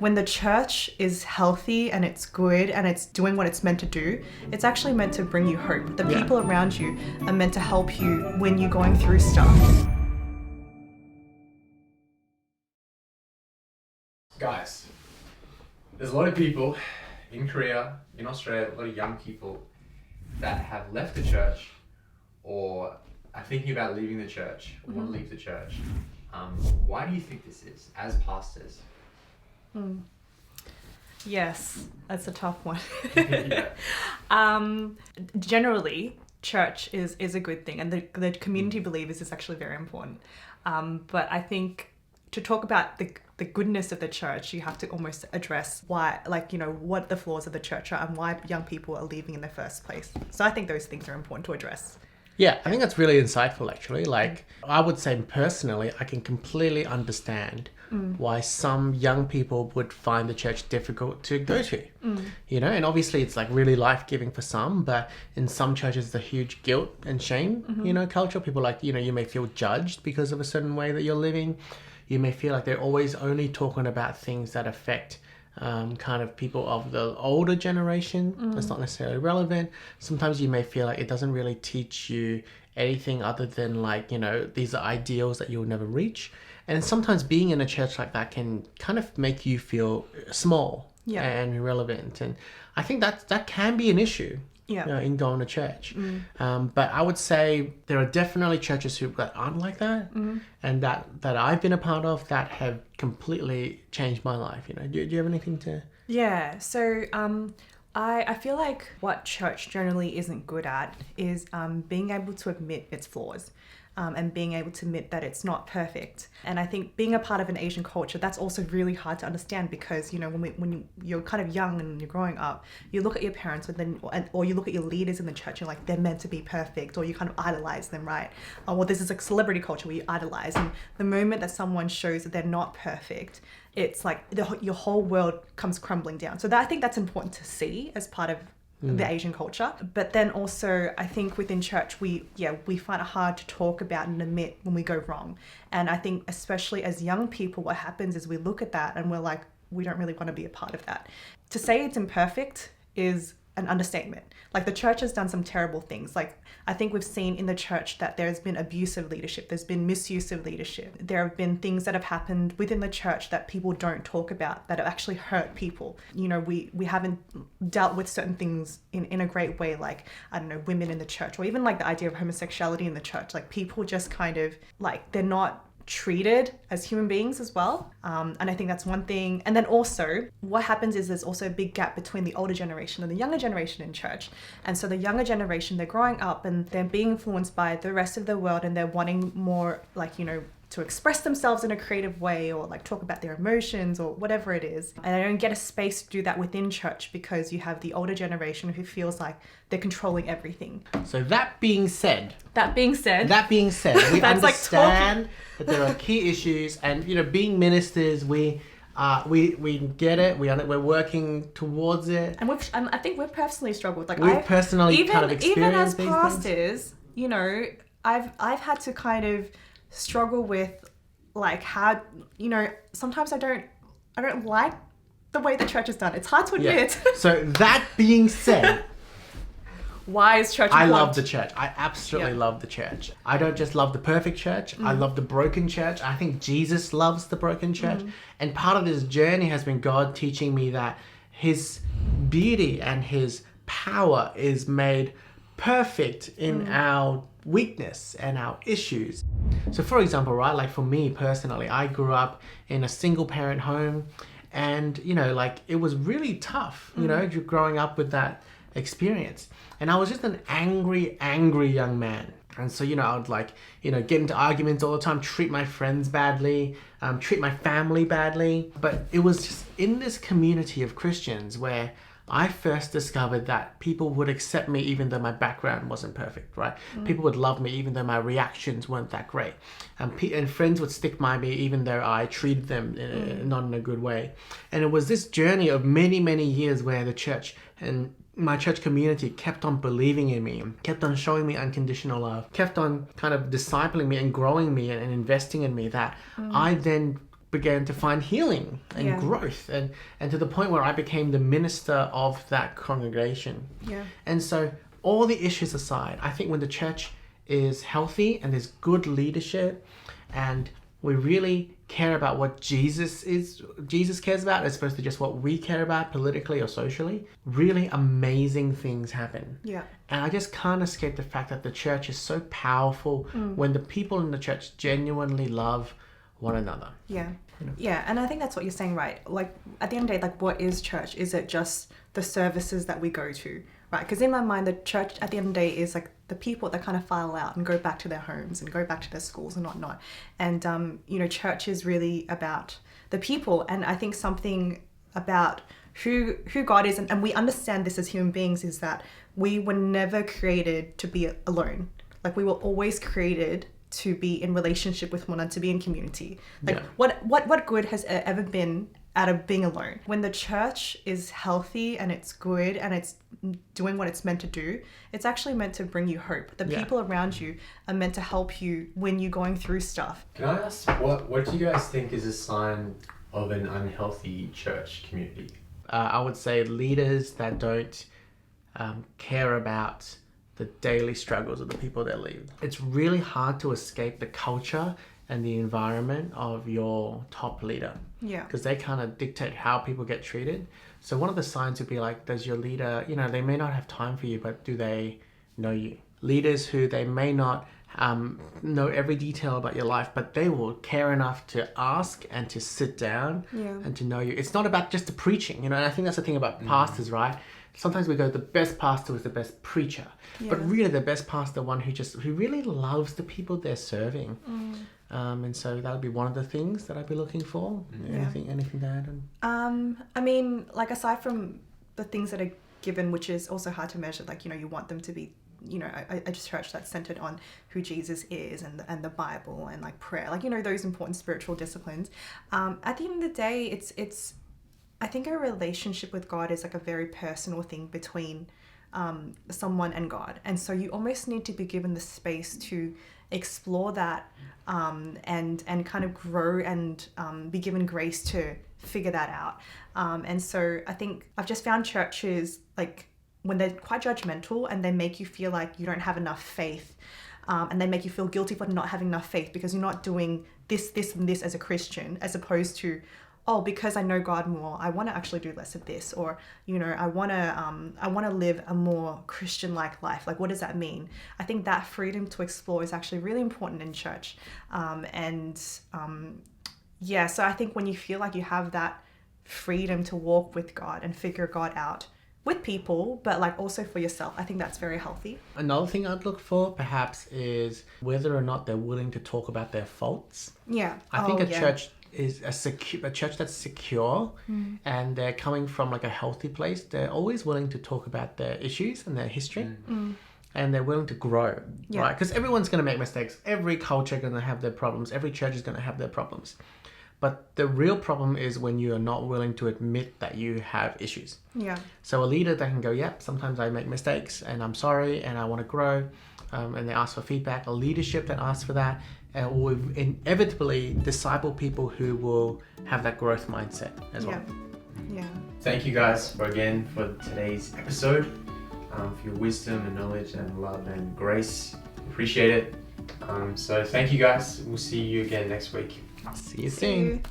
When the church is healthy and it's good and it's doing what it's meant to do, it's actually meant to bring you hope. The people around you are meant to help you when you're going through stuff. Guys, there's a lot of people in Korea, in Australia, a lot of young people that have left the church or are thinking about leaving the church, or want to leave the church. Why do you think this is, as pastors? Yes, that's a tough one. Yeah. Generally, church is a good thing, and the community believers is actually very important. But I think to talk about the goodness of the church, you have to almost address why, what the flaws of the church are and why young people are leaving in the first place. So I think those things are important to address. Yeah, I think that's really insightful, actually. I would say personally, I can completely understand why some young people would find the church difficult to go to. And obviously it's really life-giving for some, but in some churches, the huge guilt and shame, culture. People you may feel judged because of a certain way that you're living. You may feel like they're always only talking about things that affect kind of people of the older generation. That's not necessarily relevant. Sometimes you may feel like it doesn't really teach you anything other than these are ideals that you'll never reach. And sometimes being in a church like that can kind of make you feel small and irrelevant. And I think that can be an issue. In going to church. But I would say there are definitely churches that aren't like that, and that I've been a part of that have completely changed my life. Do you have anything to... Yeah, so I feel like what church generally isn't good at is being able to admit its flaws. And being able to admit that it's not perfect. And I think being a part of an Asian culture, that's also really hard to understand because, when you're kind of young and you're growing up, you look at your parents or you look at your leaders in the church, you're like, they're meant to be perfect, or you kind of idolize them, right? Well, this is a celebrity culture where you idolize. And the moment that someone shows that they're not perfect, it's like your whole world comes crumbling down. So I think that's important to see as part of the Asian culture. But then also I think within church we find it hard to talk about and admit when we go wrong. And I think especially as young people, what happens is we look at that and we're like, we don't really want to be a part of that. To say it's imperfect is an understatement. The church has done some terrible things. I think we've seen in the church that there's been abuse of leadership. There's been misuse of leadership. There have been things that have happened within the church that people don't talk about that have actually hurt people. We haven't dealt with certain things in a great way, women in the church, or even the idea of homosexuality in the church. People just kind of they're not treated as human beings as well. And I think that's one thing. And then also what happens is there's also a big gap between the older generation and the younger generation in church. And so the younger generation, they're growing up and they're being influenced by the rest of the world, and they're wanting more to express themselves in a creative way, or talk about their emotions or whatever it is. And they don't get a space to do that within church because you have the older generation who feels like they're controlling everything. So that being said, we understand that there are key issues, and being ministers, we get it. We're working towards it, and I think we've personally struggled. We've personally kind of experienced even as pastors, I've had to kind of struggle with how sometimes I don't like the way the church is done. It's hard to admit. So that being said, why is church important? I love the church. I absolutely love the church. I don't just love the perfect church. I love the broken church. I think Jesus loves the broken church. And part of this journey has been God teaching me that his beauty and his power is made perfect in our weakness and our issues. So for example, right, for me personally, I grew up in a single parent home, and it was really tough, growing up with that experience. And I was just an angry young man. And so, I would get into arguments all the time, treat my friends badly, treat my family badly. But it was just in this community of Christians where I first discovered that people would accept me even though my background wasn't perfect, right? People would love me even though my reactions weren't that great. And friends would stick by me even though I treated them not in a good way. And it was this journey of many, many years where the church and my church community kept on believing in me, kept on showing me unconditional love, kept on kind of discipling me and growing me and investing in me, that I then began to find healing and Yeah. growth, and to the point where I became the minister of that congregation. Yeah. And so all the issues aside, I think when the church is healthy and there's good leadership and we really care about what Jesus cares about as opposed to just what we care about politically or socially, really amazing things happen. Yeah. And I just can't escape the fact that the church is so powerful when the people in the church genuinely love one another. Yeah. Yeah, and I think that's what you're saying, right? Like, at the end of the day, like, what is church? Is it just the services that we go to, right? Because in my mind, the church, at the end of the day, is like the people that kind of file out and go back to their homes and go back to their schools and whatnot. And, church is really about the people. And I think something about who God is, and we understand this as human beings, is that we were never created to be alone. Like, we were always created to be in relationship with one another, to be in community. Like, Yeah. what good has ever been out of being alone? When the church is healthy and it's good and it's doing what it's meant to do, it's actually meant to bring you hope. The people around you are meant to help you when you're going through stuff. Can I ask, what do you guys think is a sign of an unhealthy church community? I would say leaders that don't care about the daily struggles of the people that lead. It's really hard to escape the culture and the environment of your top leader. Yeah. Because they kind of dictate how people get treated. So one of the signs would be like, does your leader, they may not have time for you, but do they know you? Leaders who they may not know every detail about your life, but they will care enough to ask and to sit down and to know you. It's not about just the preaching, and I think that's the thing about pastors, right? Sometimes we go, the best pastor is the best preacher, but really the best pastor, one who really loves the people they're serving. And so that would be one of the things that I'd be looking for. Anything to add? I mean, like, aside from the things that are given, which is also hard to measure, like, you want them to be, a church that's centered on who Jesus is and the Bible and like prayer, like, those important spiritual disciplines. At the end of the day, it's I think a relationship with God is like a very personal thing between someone and God. And so you almost need to be given the space to explore that and kind of grow and be given grace to figure that out. And so I think I've just found churches, like, when they're quite judgmental and they make you feel like you don't have enough faith, and they make you feel guilty for not having enough faith because you're not doing this, and this as a Christian, as opposed to, oh, because I know God more, I want to actually do less of this, or I want to live a more Christian-like life. Like, what does that mean? I think that freedom to explore is actually really important in church, so I think when you feel like you have that freedom to walk with God and figure God out with people, but like also for yourself, I think that's very healthy. Another thing I'd look for perhaps is whether or not they're willing to talk about their faults. Yeah. I think a church is a church that's secure and they're coming from like a healthy place. They're always willing to talk about their issues and their history and they're willing to grow, right? Because everyone's going to make mistakes. Every culture is going to have their problems. Every church is going to have their problems. But the real problem is when you are not willing to admit that you have issues. Yeah. So a leader that can go, yep, sometimes I make mistakes and I'm sorry and I want to grow, and they ask for feedback. A leadership that asks for that will inevitably disciple people who will have that growth mindset as well. Yeah. Thank you guys for today's episode, for your wisdom and knowledge and love and grace. Appreciate it. So thank you guys. We'll see you again next week. See you soon.